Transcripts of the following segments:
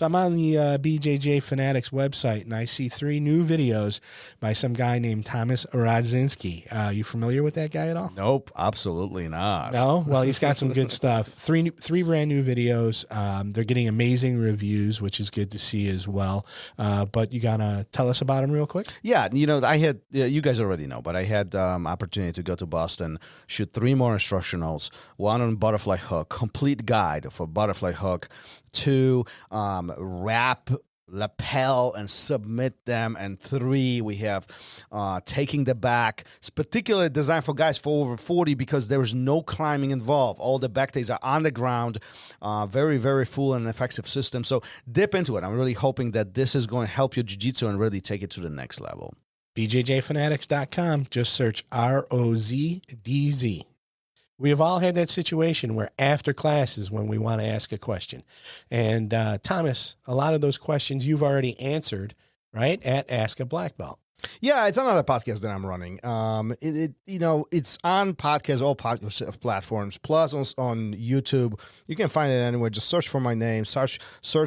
So I'm on the BJJ Fanatics website, and I see 3 new videos by some guy named Thomas Radzinski. You familiar with that guy at all? Nope, absolutely not. No? Well, he's got some good stuff. Three brand new videos. They're getting amazing reviews, which is good to see as well. But you got to tell us about them real quick? Yeah, I had, you guys already know, but I had opportunity to go to Boston, shoot 3 more instructionals, 1 on butterfly hook, complete guide for butterfly hook, 2 wrap, lapel, and submit them, and 3 we have taking the back. It's particularly designed for guys for over 40 because there's no climbing involved. All the back takes are on the ground. Very, very full and effective system. So dip into it. I'm really hoping that this is going to help your jiu-jitsu and really take it to the next level. BJJfanatics.com. Just search ROZDZ. We have all had that situation where after class is when we want to ask a question. And Thomas, a lot of those questions you've already answered, right, at Ask a Black Belt. Yeah, it's another podcast that I'm running. It's on podcast, all podcast platforms, plus on YouTube. You can find it anywhere. Just search for my name. Search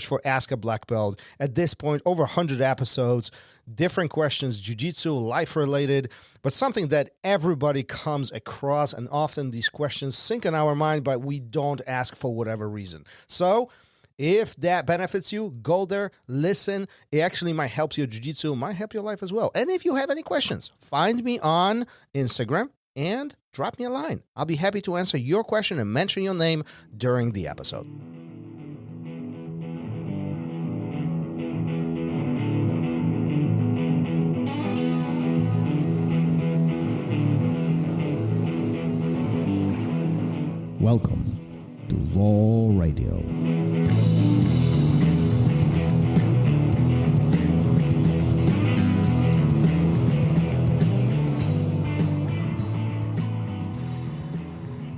for Ask a Black Belt. At this point, over 100 episodes, different questions, jiu-jitsu, life-related, but something that everybody comes across, and often these questions sink in our mind, but we don't ask for whatever reason. So if that benefits you, go there, listen. It actually might help your jiu-jitsu, might help your life as well. And if you have any questions, find me on Instagram and drop me a line. I'll be happy to answer your question and mention your name during the episode. Welcome to Raw Radio.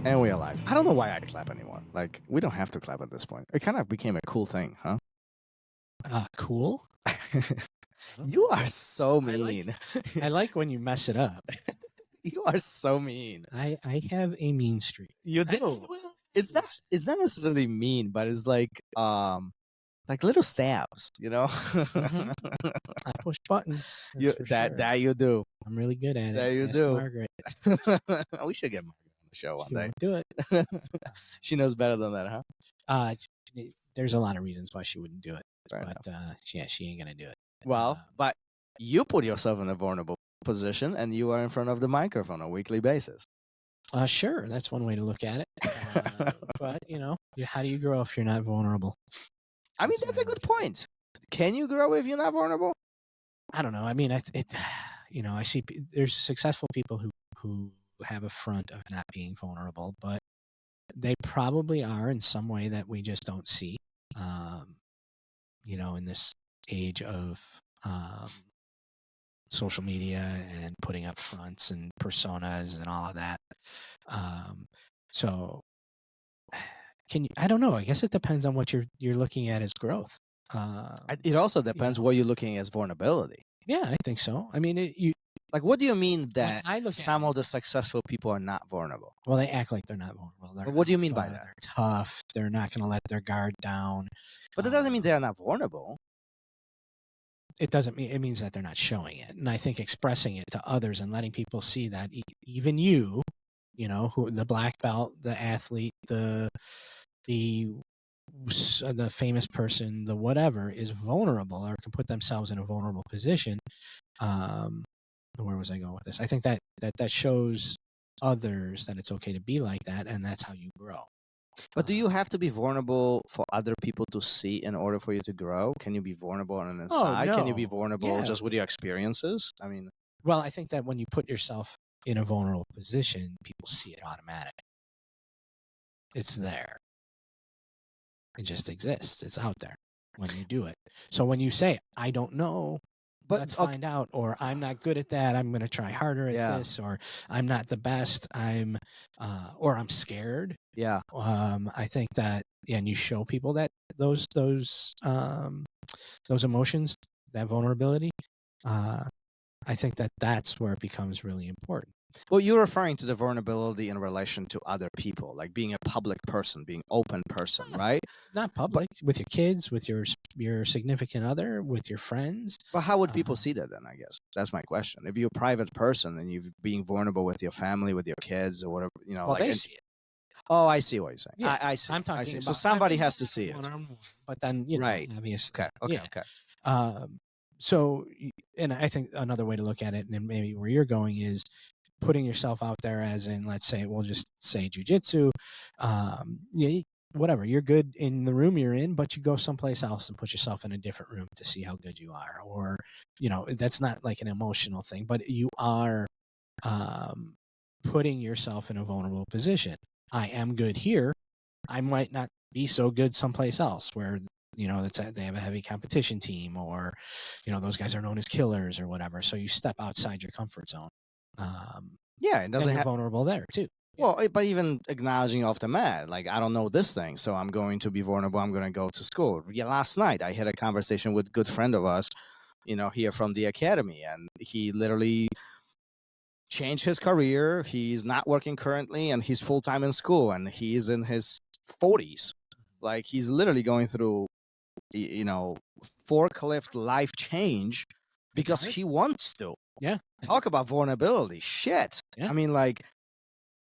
And we're alive. I don't know why I clap anymore. Like, we don't have to clap at this point. It kind of became a cool thing, huh? Cool. You are so mean. I like when you mess it up. You are so mean. I have a mean streak. You do. It's not necessarily mean, but it's like little stabs, Mm-hmm. I push buttons. That you do. I'm really good at it. That you Ask do. Margaret. We should get Margaret on the show one She day. won't do it. She knows better than that, huh? There's a lot of reasons why she wouldn't do it, Fair but she ain't gonna do it. Well, but you put yourself in a vulnerable position, and you are in front of the microphone on a weekly basis. Sure, that's one way to look at it. But how do you grow if you're not vulnerable? I mean, that's a good point. Can you grow if you're not vulnerable? I don't know. I mean, I see there's successful people who have a front of not being vulnerable, but they probably are in some way that we just don't see. In this age of social media and putting up fronts and personas and all of that. So I don't know. I guess it depends on what you're looking at as growth. It also depends what you're looking at as vulnerability. Yeah, I think so. I mean, what do you mean that some of of the successful people are not vulnerable? Well, they act like they're not vulnerable. What do you mean by that? They're tough. They're not going to let their guard down. But that doesn't mean they're not vulnerable. It doesn't mean, it means that they're not showing it. And I think expressing it to others and letting people see that even who the black belt, the athlete, the famous person, the whatever is vulnerable or can put themselves in a vulnerable position. Where was I going with this? I think that shows others that it's okay to be like that, and that's how you grow. But do you have to be vulnerable for other people to see in order for you to grow? Can you be vulnerable on the inside? No. Can you be vulnerable just with your experiences? I mean, well, I think that when you put yourself in a vulnerable position, people see it automatically. It's there. It just exists. It's out there when you do it. So when you say, I don't know, but let's find out, or I'm not good at that, I'm going to try harder at this, or I'm not the best, or I'm scared. Yeah. I think that, and you show people that those emotions, that vulnerability, I think that that's where it becomes really important. Well, you're referring to the vulnerability in relation to other people, like being a public person, being open person, right? Not public, with your kids, with your your significant other, with your friends. But how would people Uh, see that then? I guess that's my question. If you're a private person and you're being vulnerable with your family, with your kids, or whatever, Well, like. they see it. Oh, I see what you're saying. Yeah, I see. I'm I talking see. about. So somebody has to see it. But then, Right. obviously. Okay. Okay. Yeah. Okay. So, and I think another way to look at it, and maybe where you're going, is putting yourself out there, as in, let's say, we'll just say jujitsu. Whatever, you're good in the room you're in, but you go someplace else and put yourself in a different room to see how good you are. Or, that's not like an emotional thing, but you are putting yourself in a vulnerable position. I am good here. I might not be so good someplace else where, they have a heavy competition team, or, those guys are known as killers or whatever. So you step outside your comfort zone. Yeah, it And doesn't you're have. vulnerable there too. Well, but even acknowledging off the mat, like, I don't know this thing, so I'm going to be vulnerable. I'm going to go to school. Yeah, last night I had a conversation with a good friend of us, here from the academy, and he literally changed his career. He's not working currently, and he's full time in school, and he's in his 40s. Like, he's literally going through, forklift life change because hard. he wants to. Yeah. Talk about vulnerability. Shit. Yeah. I mean, like,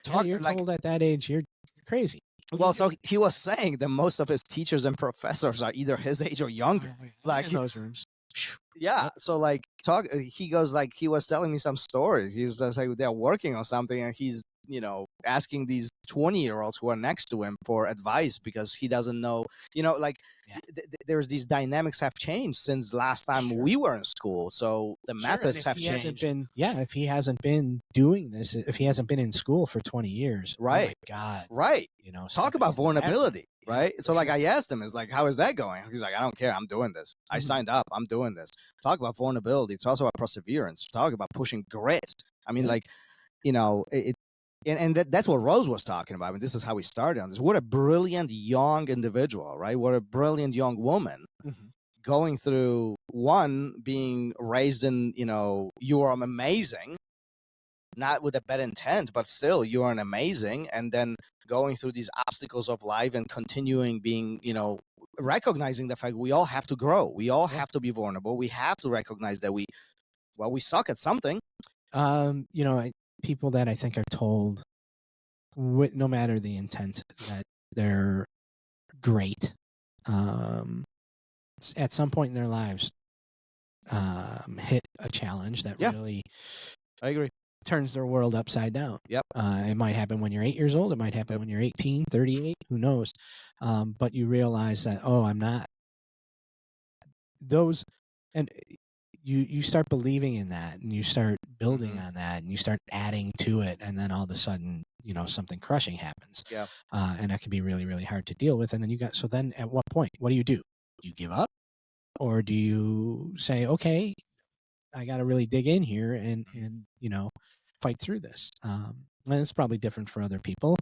You're told at that age you're crazy. well, so he was saying that most of his teachers and professors are either his age or younger. Like, in those rooms. yeah. So, like, he goes, like, he was telling me some stories. He's just like, they're working on something, and he's, asking these 20-year-olds who are next to him for advice because he doesn't know, like, Yeah. There's these dynamics have changed since last time Sure. we were in school. So the methods have changed. If he hasn't been doing this, if he hasn't been in school for 20 years, Right. Oh my God. Right. Talk Talk about vulnerability, right? for So, like, sure. I asked him, it's like, how is that going? He's like, I don't care. I'm doing this. I Mhm. signed up. I'm doing this. Talk about vulnerability. It's also about perseverance. Talk about pushing grit. I mean, Yeah. like, that's what Rose was talking about. I mean, this is how we started on this. What a brilliant young individual, right? What a brilliant young woman Mhm. going through, one, being raised in, you are amazing, not with a bad intent, but still you are an amazing, and then going through these obstacles of life and continuing being, recognizing the fact we all have to grow. We all have to be vulnerable. We have to recognize that we suck at something. People that I think are told, no matter the intent, that they're great, at some point in their lives, hit a challenge that Yeah. really I agree. turns their world upside down. Yep. It might happen when you're 8 years old. It might happen when you're 18, 38, who knows? But you realize that, I'm not those, and you start believing in that, and you start building Mhm. on that, and you start adding to it, and then all of a sudden, something crushing happens. Yeah. And that can be really, really hard to deal with. And then so then at what point, what do? Do you give up? Or do you say, okay, I got to really dig in here and fight through this? And it's probably different for other people.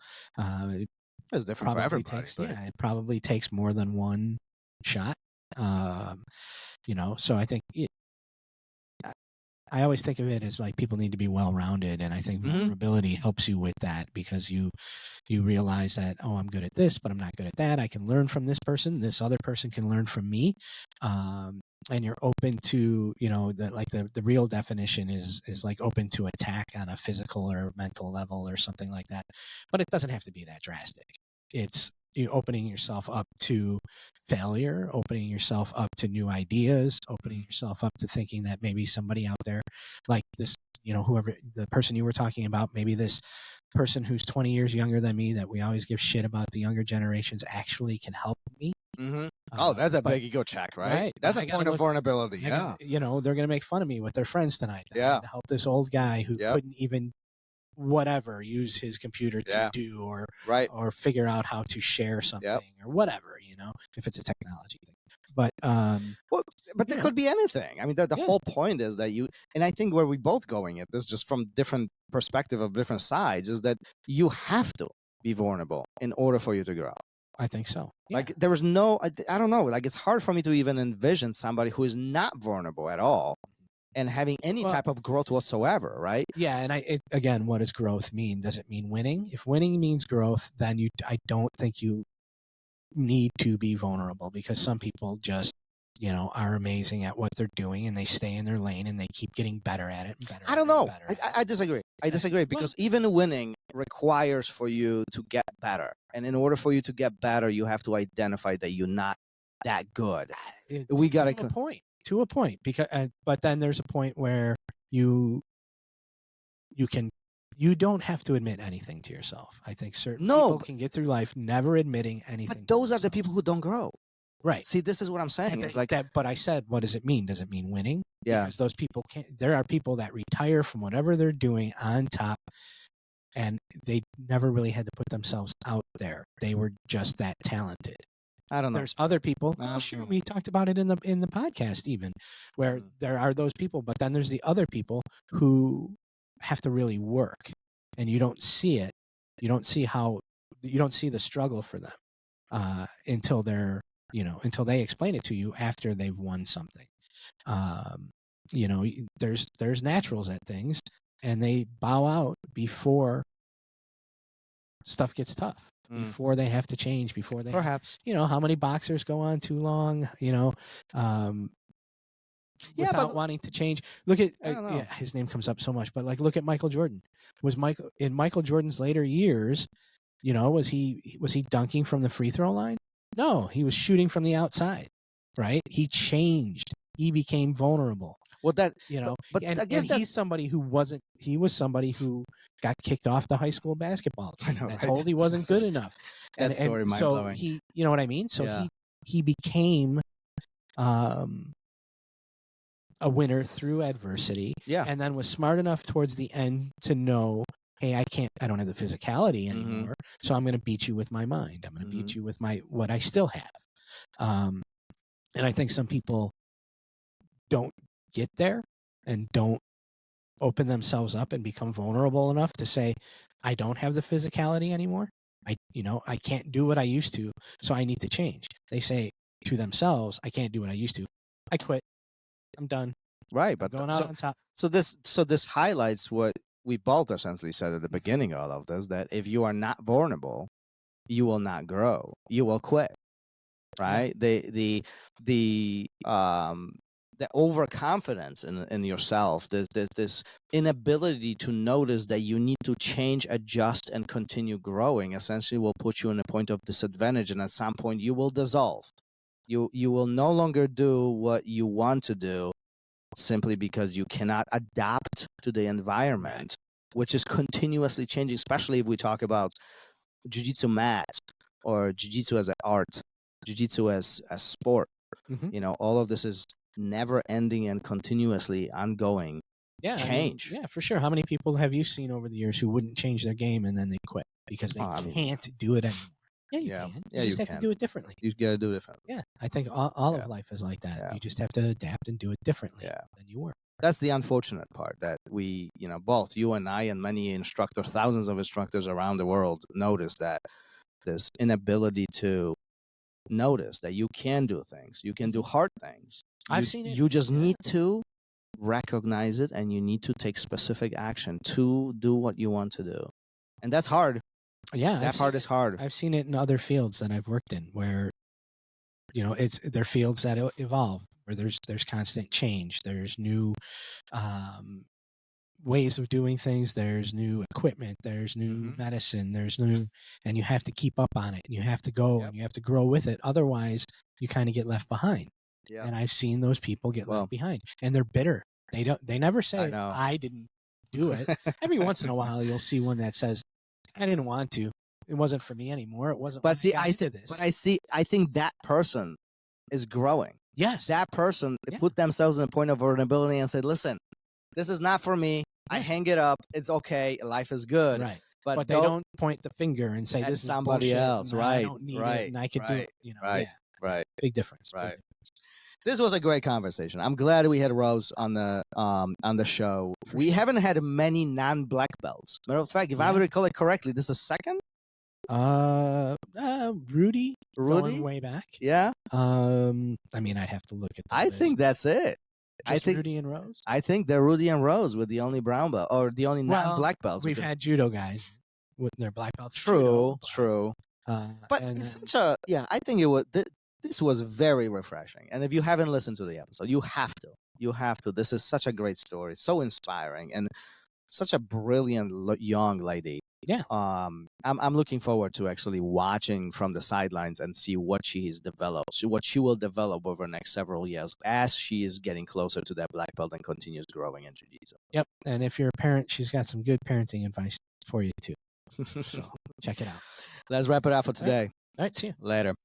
It's different for everybody. It probably takes more than one shot. So I think I always think of it as like people need to be well-rounded, and I think Mhm. vulnerability helps you with that, because you realize that, I'm good at this, but I'm not good at that. I can learn from this person. This other person can learn from me. And you're open to, the real definition is like open to attack on a physical or mental level or something like that. But it doesn't have to be that drastic. It's you opening yourself up to failure, opening yourself up to new ideas, opening yourself up to thinking that maybe somebody out there, like this, whoever the person you were talking about, maybe this person who's 20 years younger than me, that we always give shit about the younger generations, actually can help me. Mm-hmm. Oh, that's a but- big ego check, right? Right. That's I a gotta point of look- vulnerability. I Yeah. gotta- they're going to make fun of me with their friends tonight. I Yeah. had to help this old guy who Yep. couldn't even use his computer to Yeah. do Right. or figure out how to share something or whatever, if it's a technology thing. But But there know. could be anything. I mean, the Yeah. whole point is that and I think where we both going at this, just from different perspective of different sides, is that you have to be vulnerable in order for you to grow. I think so. Yeah. Like, there is no, I don't know, like, it's hard for me to even envision somebody who is not vulnerable at all and having any Well- type of growth whatsoever, right? Yeah, and again, what does growth mean? Does it mean winning? If winning means growth, then I don't think you need to be vulnerable, because some people just are amazing at what they're doing, and they stay in their lane and they keep getting better at it and better. I don't at it and know. better at it. I disagree. I disagree because even winning requires for you to get better, and in order for you to get better, you have to identify that you're not that good. We got to a point because, but then there's a point where you don't have to admit anything to yourself. I think certain people can get through life never admitting anything. But those are the people who don't grow. Right. See, this is what I'm saying. It's like that. But I said, what does it mean? Does it mean winning? Yeah. Because those people can't. There are people that retire from whatever they're doing on top, and they never really had to put themselves out there. They were just that talented. I don't know. There's other people. Sure, we talked about it in the podcast, even where there are those people, but then there's the other people who have to really work, and you don't see it. You don't see the struggle for them until they're. Until they explain it to you after they've won something. There's naturals at things, and they bow out before stuff gets tough, before they have to change, before they perhaps. How many boxers go on too long, without wanting to change. Look at his name comes up so much, but look at Michael Jordan. In Michael Jordan's later years, was he dunking from the free throw line? No, he was shooting from the outside, right? He changed. He became vulnerable. Well, but I guess he's somebody who wasn't. He was somebody who got kicked off the high school basketball team. Told he wasn't good enough. That story mind blowing. He, you know what I mean? So he became a winner through adversity. Yeah, and then was smart enough towards the end to know, hey, I don't have the physicality anymore, so I'm going to beat you with my mind. I'm going to beat you with what I still have. And I think some people don't get there and don't open themselves up and become vulnerable enough to say, I don't have the physicality anymore. I can't do what I used to, so I need to change. They say to themselves, I can't do what I used to. I quit. I'm done. Right, but going out on top. So this highlights what we both essentially said at the beginning of all of this, that if you are not vulnerable, you will not grow. You will quit. Right? The overconfidence in yourself, this inability to notice that you need to change, adjust, and continue growing essentially will put you in a point of disadvantage, and at some point you will dissolve. You will no longer do what you want to do, simply because you cannot adapt to the environment, which is continuously changing, especially if we talk about jiu-jitsu mat or jiu-jitsu as an art, jiu-jitsu as sport. All of this is never ending and continuously ongoing change. For sure. How many people have you seen over the years who wouldn't change their game and then they quit because they can't do it anymore? Yeah, you can. You just have to do it differently. You got to do it differently. Yeah, I think all of life is like that. Yeah. You just have to adapt and do it differently than you were. That's the unfortunate part, that we, both you and I and many instructors, thousands of instructors around the world notice that this inability to notice that you can do things. You can do hard things. I've seen it. You just need to recognize it, and you need to take specific action to do what you want to do. And that's hard. Yeah, that part is hard. I've seen it in other fields that I've worked in where, they're fields that evolve, where there's constant change. There's new ways of doing things. There's new equipment. There's new medicine. There's new, and you have to keep up on it. And you have to go and you have to grow with it. Otherwise, you kind of get left behind. Yeah. And I've seen those people get left behind, and they're bitter. They never say I didn't do it. Every once in a while, you'll see one that says, I didn't want to. It wasn't for me anymore. It wasn't. But see, I think that person is growing. Yes. That person put themselves in a point of vulnerability and said, listen, this is not for me. I hang it up. It's okay. Life is good. Right. But they don't point the finger and say this is somebody bullshit, else. Right. I don't need it, and I could do it. Right. Right. Big difference. Right. Big difference. This was a great conversation. I'm glad we had Rose on the show. We haven't had many non-black belts. Matter of fact, if I recall it correctly, this is second. Rudy going way back. Yeah. I mean, I'd have to look at. I think that's it. I think Rudy and Rose. I think they're Rudy and Rose with the only brown belt or the only non-black belts. We've had judo guys with their black belts. True. But it's such a I think it was this was very refreshing. And if you haven't listened to the episode, you have to. You have to. This is such a great story, so inspiring, and such a brilliant young lady. Yeah. I'm looking forward to actually watching from the sidelines and see what she has developed, what she will develop over the next several years as she is getting closer to that black belt and continues growing in jiu-jitsu. Yep. And if you're a parent, she's got some good parenting advice for you too. So check it out. Let's wrap it up for today. All right. See you Later.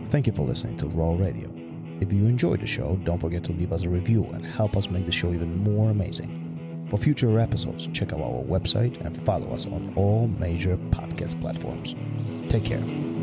Thank you for listening to Raw Radio. If you enjoyed the show, don't forget to leave us a review and help us make the show even more amazing. For future episodes, check out our website and follow us on all major podcast platforms. Take care.